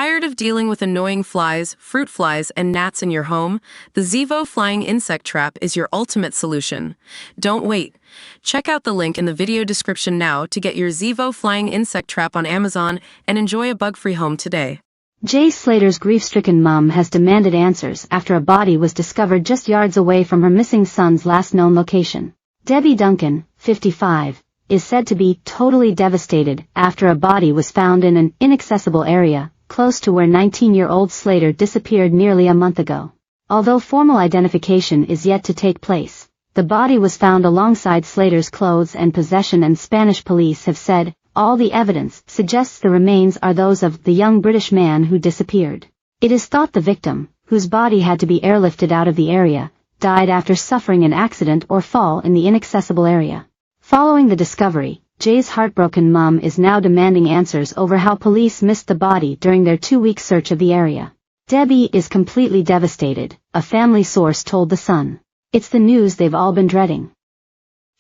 Tired of dealing with annoying flies, fruit flies, and gnats in your home? The Zevo Flying Insect Trap is your ultimate solution. Don't wait. Check out the link in the video description now to get your Zevo Flying Insect Trap on Amazon and enjoy a bug-free home today. Jay Slater's grief-stricken mom has demanded answers after a body was discovered just yards away from her missing son's last known location. Debbie Duncan, 55, is said to be totally devastated after a body was found in an inaccessible area close to where 19-year-old Slater disappeared nearly a month ago. Although formal identification is yet to take place, the body was found alongside Slater's clothes and possession, and Spanish police have said all the evidence suggests the remains are those of the young British man who disappeared. It is thought the victim, whose body had to be airlifted out of the area, died after suffering an accident or fall in the inaccessible area. Following the discovery, Jay's heartbroken mom is now demanding answers over how police missed the body during their 2-week search of the area. Debbie is completely devastated, a family source told The Sun. It's the news they've all been dreading.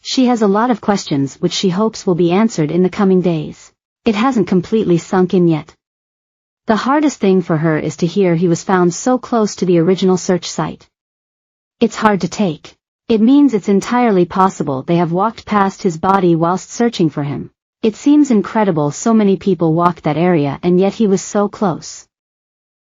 She has a lot of questions which she hopes will be answered in the coming days. It hasn't completely sunk in yet. The hardest thing for her is to hear he was found so close to the original search site. It's hard to take. It means it's entirely possible they have walked past his body whilst searching for him. It seems incredible so many people walked that area and yet he was so close.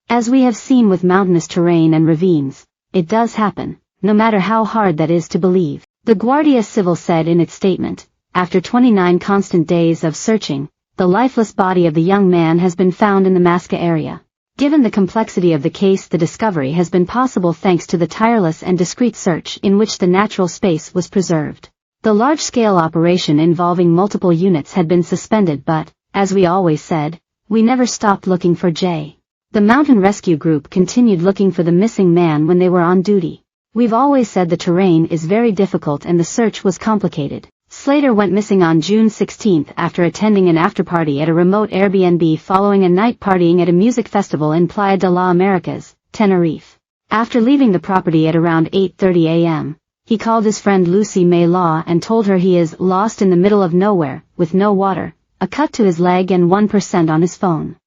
As we have seen with mountainous terrain and ravines, it does happen, no matter how hard that is to believe. The Guardia Civil said in its statement, after 29 constant days of searching, the lifeless body of the young man has been found in the Masca area. Given the complexity of the case, the discovery has been possible thanks to the tireless and discreet search in which the natural space was preserved. The large-scale operation involving multiple units had been suspended, but, as we always said, we never stopped looking for Jay. The Mountain Rescue Group continued looking for the missing man when they were on duty. We've always said the terrain is very difficult and the search was complicated. Slater went missing on June 16 after attending an afterparty at a remote Airbnb following a night partying at a music festival in Playa de las Americas, Tenerife. After leaving the property at around 8:30 a.m., he called his friend Lucy May Law and told her he is lost in the middle of nowhere, with no water, a cut to his leg and 1% on his phone.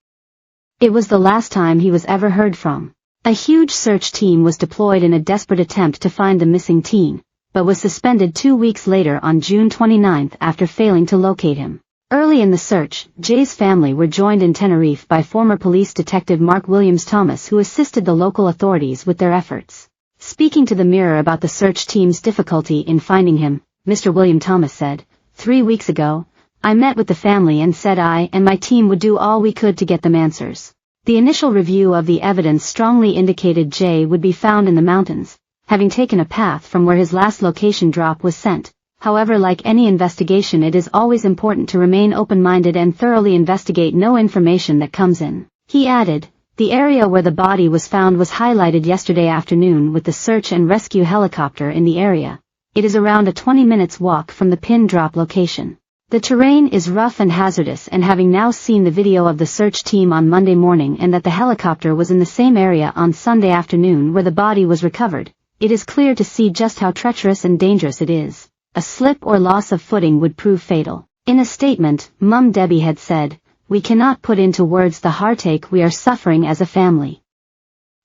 It was the last time he was ever heard from. A huge search team was deployed in a desperate attempt to find the missing teen, but was suspended 2 weeks later on June 29 after failing to locate him. Early in the search, Jay's family were joined in Tenerife by former police detective Mark Williams Thomas, who assisted the local authorities with their efforts. Speaking to the Mirror about the search team's difficulty in finding him, Mr. William Thomas said, 3 weeks ago, I met with the family and said I and my team would do all we could to get them answers. The initial review of the evidence strongly indicated Jay would be found in the mountains, having taken a path from where his last location drop was sent. However, like any investigation, it is always important to remain open-minded and thoroughly investigate no information that comes in. He added, the area where the body was found was highlighted yesterday afternoon with the search and rescue helicopter in the area. It is around a 20-minute walk from the pin drop location. The terrain is rough and hazardous, and having now seen the video of the search team on Monday morning and that the helicopter was in the same area on Sunday afternoon where the body was recovered, it is clear to see just how treacherous and dangerous it is. A slip or loss of footing would prove fatal. In a statement, Mum Debbie had said, we cannot put into words the heartache we are suffering as a family.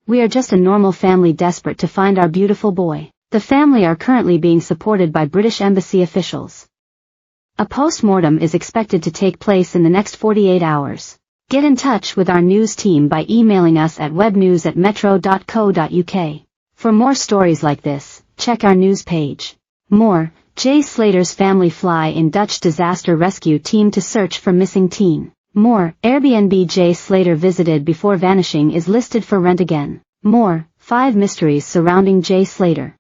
We are just a normal family desperate to find our beautiful boy. The family are currently being supported by British Embassy officials. A post-mortem is expected to take place in the next 48 hours. Get in touch with our news team by emailing us at webnews@metro.co.uk. For more stories like this, check our news page. More, Jay Slater's family fly in Dutch disaster rescue team to search for missing teen. More, Airbnb Jay Slater visited before vanishing is listed for rent again. More, 5 mysteries surrounding Jay Slater.